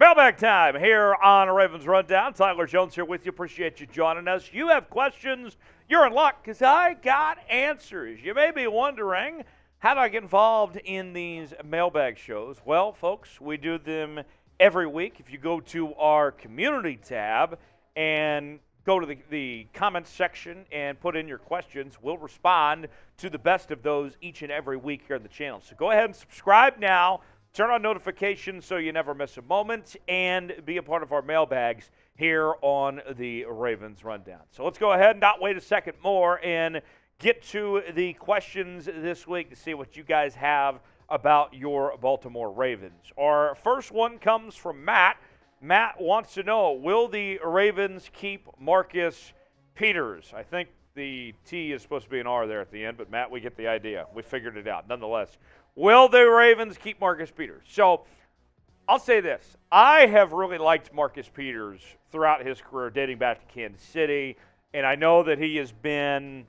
Mailbag time here on Ravens Rundown. Tyler Jones here with you. Appreciate you joining us. You have questions, you're in luck because I got answers. You may be wondering, how do I get involved in these mailbag shows? Well, folks, we do them every week. If you go to our community tab and go to the comments section and put in your questions, we'll respond to the best of those each and every week here on the channel. So go ahead and subscribe now. Turn on notifications so you never miss a moment, and be a part of our mailbags here on the Ravens Rundown. So let's go ahead and not wait a second more and get to the questions this week to see what you guys have about your Baltimore Ravens. Our first one comes from Matt. Matt wants to know, will the Ravens keep Marcus Peters? I think the T is supposed to be an R there at the end, but Matt, we get the idea. We figured it out nonetheless. Will the Ravens keep Marcus Peters? So I'll say this. I have really liked Marcus Peters throughout his career, dating back to Kansas City, and I know that he has been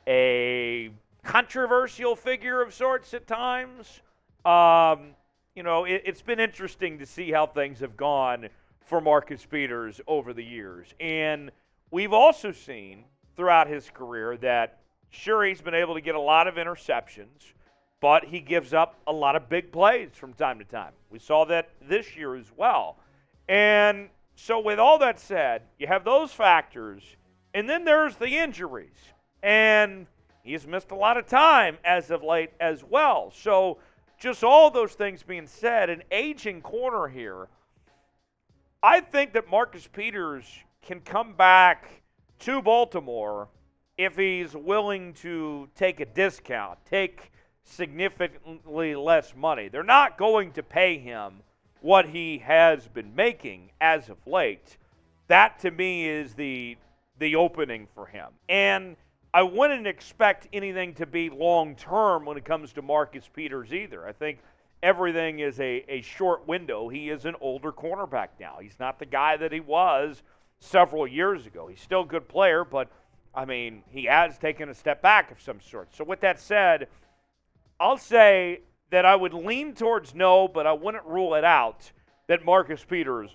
a controversial figure of sorts at times. It's been interesting to see how things have gone for Marcus Peters over the years. And we've also seen throughout his career that, sure, he's been able to get a lot of interceptions, but he gives up a lot of big plays from time to time. We saw that this year as well. And so with all that said, you have those factors, and then there's the injuries. And he's missed a lot of time as of late as well. So just all those things being said, an aging corner here, I think that Marcus Peters can come back to Baltimore if he's willing to take a discount, take significantly less money. They're not going to pay him what he has been making as of late. That, to me, is the opening for him. And I wouldn't expect anything to be long-term when it comes to Marcus Peters either. I think everything is a short window. He is an older cornerback now. He's not the guy that he was several years ago. He's still a good player, but, he has taken a step back of some sort. So with that said, I'll say that I would lean towards no, but I wouldn't rule it out that Marcus Peters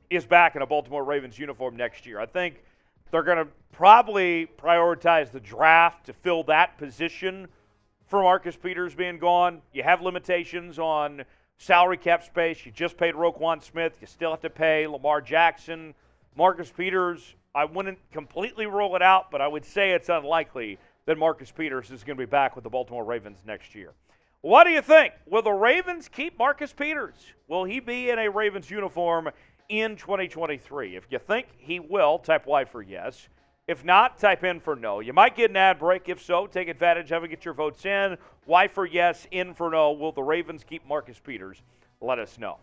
is back in a Baltimore Ravens uniform next year. I think they're going to probably prioritize the draft to fill that position for Marcus Peters being gone. You have limitations on salary cap space. You just paid Roquan Smith. You still have to pay Lamar Jackson. Marcus Peters, I wouldn't completely rule it out, but I would say it's unlikely that Marcus Peters is going to be back with the Baltimore Ravens next year. What do you think? Will the Ravens keep Marcus Peters? Will he be in a Ravens uniform in 2023? If you think he will, type Y for yes. If not, type in for no. You might get an ad break. If so, take advantage of it. Get your votes in. Y for yes, in for no. Will the Ravens keep Marcus Peters? Let us know.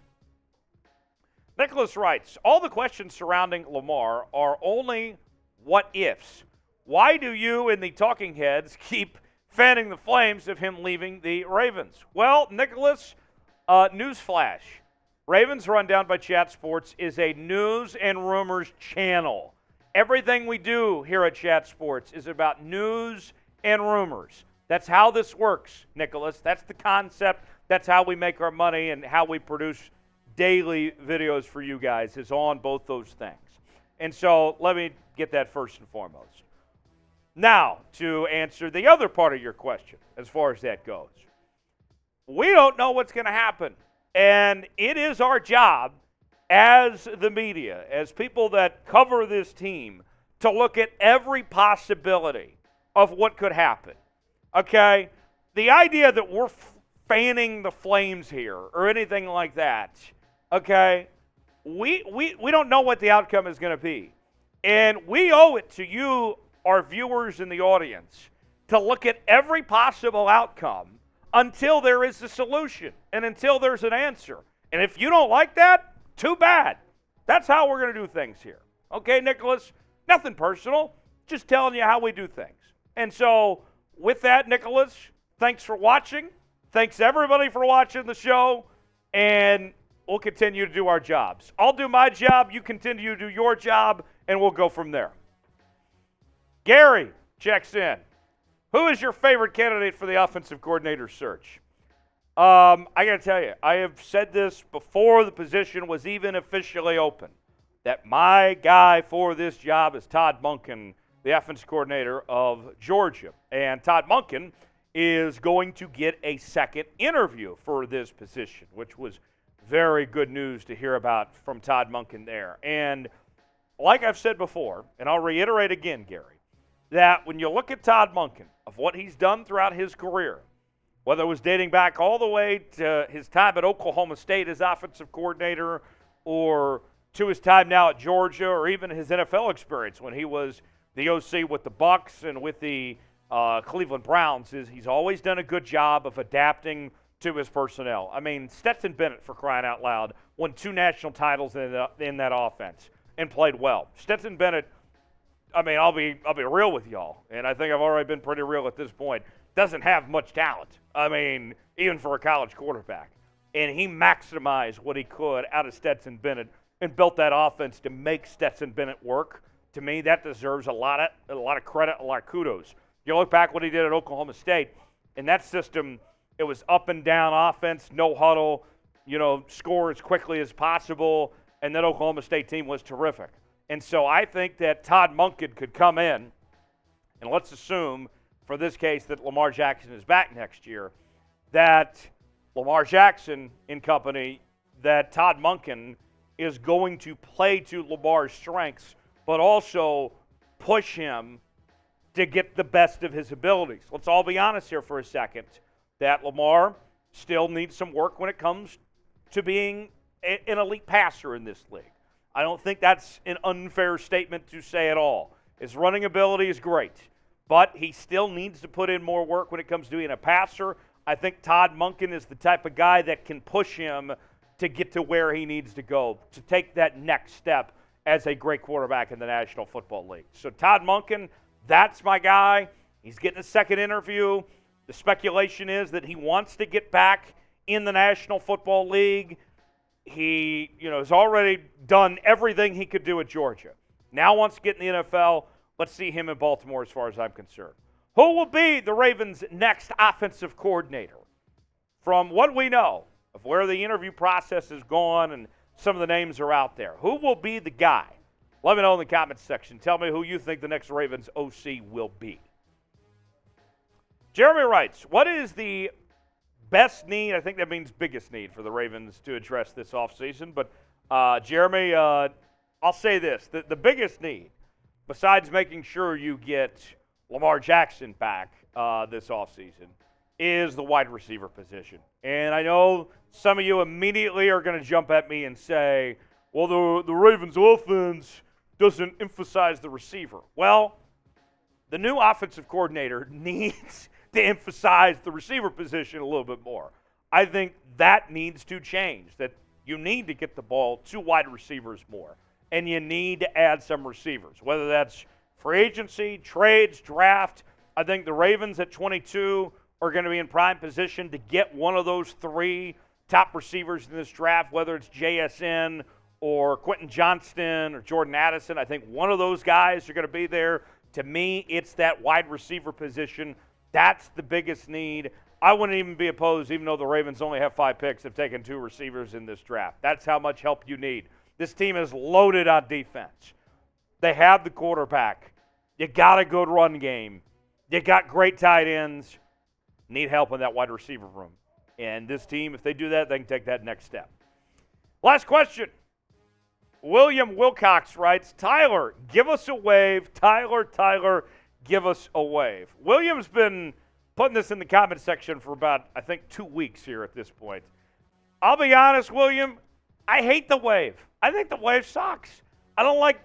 Nicholas writes, all the questions surrounding Lamar are only what ifs. Why do you and the talking heads keep fanning the flames of him leaving the Ravens? Well, Nicholas, newsflash. Ravens Rundown by Chat Sports is a news and rumors channel. Everything we do here at Chat Sports is about news and rumors. That's how this works, Nicholas. That's the concept. That's how we make our money, and how we produce daily videos for you guys is on both those things. And so let me get that first and foremost. Now, to answer the other part of your question, as far as that goes, we don't know what's going to happen. And it is our job as the media, as people that cover this team, to look at every possibility of what could happen. Okay? The idea that we're fanning the flames here or anything like that, okay, we don't know what the outcome is going to be. And we owe it to you, our viewers in the audience, to look at every possible outcome until there is a solution and until there's an answer. And if you don't like that, too bad. That's how we're going to do things here. Okay, Nicholas? Nothing personal, just telling you how we do things. And so with that, Nicholas, thanks for watching. Thanks everybody for watching the show, and we'll continue to do our jobs. I'll do my job, you continue to do your job, and we'll go from there. Gary checks in. Who is your favorite candidate for the offensive coordinator search? I got to tell you, I have said this before the position was even officially open, that my guy for this job is Todd Monken, the offensive coordinator of Georgia. And Todd Monken is going to get a second interview for this position, which was very good news to hear about from Todd Monken there. And like I've said before, and I'll reiterate again, Gary, that when you look at Todd Monken, of what he's done throughout his career, whether it was dating back all the way to his time at Oklahoma State as offensive coordinator or to his time now at Georgia or even his NFL experience when he was the OC with the Bucs and with the Cleveland Browns, is he's always done a good job of adapting to his personnel. I mean, Stetson Bennett, for crying out loud, won 2 national titles in that offense and played well. Stetson Bennett, I mean, I'll be real with y'all, and I think I've already been pretty real at this point, doesn't have much talent. I mean, even for a college quarterback. And he maximized what he could out of Stetson Bennett and built that offense to make Stetson Bennett work. To me, that deserves a lot of credit, a lot of kudos. You look back what he did at Oklahoma State, in that system, it was up and down offense, no huddle, score as quickly as possible, and that Oklahoma State team was terrific. And so I think that Todd Monken could come in, and let's assume for this case that Lamar Jackson is back next year, that Lamar Jackson and company, that Todd Monken is going to play to Lamar's strengths, but also push him to get the best of his abilities. Let's all be honest here for a second, that Lamar still needs some work when it comes to being an elite passer in this league. I don't think that's an unfair statement to say at all. His running ability is great, but he still needs to put in more work when it comes to being a passer. I think Todd Monken is the type of guy that can push him to get to where he needs to go, to take that next step as a great quarterback in the National Football League. So Todd Monken, that's my guy. He's getting a second interview. The speculation is that he wants to get back in the National Football League. He, has already done everything he could do at Georgia. Now wants to get in the NFL. Let's see him in Baltimore as far as I'm concerned. Who will be the Ravens' next offensive coordinator? From what we know of where the interview process has gone and some of the names are out there, who will be the guy? Let me know in the comments section. Tell me who you think the next Ravens OC will be. Jeremy writes, what is the best need, I think that means biggest need for the Ravens to address this offseason, but Jeremy, I'll say this, the biggest need, besides making sure you get Lamar Jackson back this offseason, is the wide receiver position. And I know some of you immediately are going to jump at me and say, well, the Ravens offense doesn't emphasize the receiver. Well, the new offensive coordinator needs to emphasize the receiver position a little bit more. I think that needs to change, that you need to get the ball to wide receivers more, and you need to add some receivers, whether that's free agency, trades, draft. I think the Ravens at 22 are going to be in prime position to get one of those 3 top receivers in this draft, whether it's JSN or Quentin Johnston or Jordan Addison. I think one of those guys are going to be there. To me, it's that wide receiver position. That's the biggest need. I wouldn't even be opposed, even though the Ravens only have 5 picks, of taking 2 receivers in this draft. That's how much help you need. This team is loaded on defense. They have the quarterback. You got a good run game. You got great tight ends. Need help in that wide receiver room. And this team, if they do that, they can take that next step. Last question. William Wilcox writes, Tyler, give us a wave. Tyler, give us a wave. William's been putting this in the comment section for about, I think, 2 weeks here at this point. I'll be honest, William, I hate the wave. I think the wave sucks. I don't like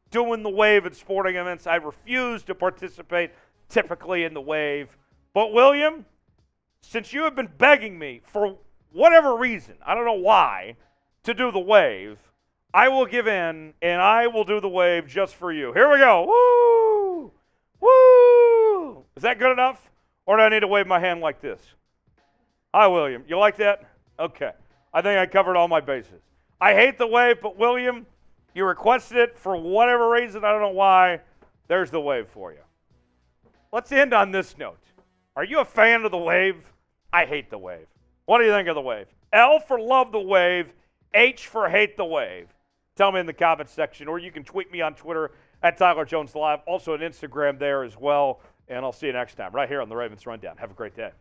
doing the wave at sporting events. I refuse to participate typically in the wave. But, William, since you have been begging me for whatever reason, I don't know why, to do the wave, I will give in, and I will do the wave just for you. Here we go. Woo! Woo! Is that good enough? Or do I need to wave my hand like this? Hi, William. You like that? Okay. I think I covered all my bases. I hate the wave, but, William, you requested it for whatever reason. I don't know why. There's the wave for you. Let's end on this note. Are you a fan of the wave? I hate the wave. What do you think of the wave? L for love the wave, H for hate the wave. Tell me in the comments section, or you can tweet me on Twitter at Tyler Jones Live. Also on Instagram there as well. And I'll see you next time right here on the Ravens Rundown. Have a great day.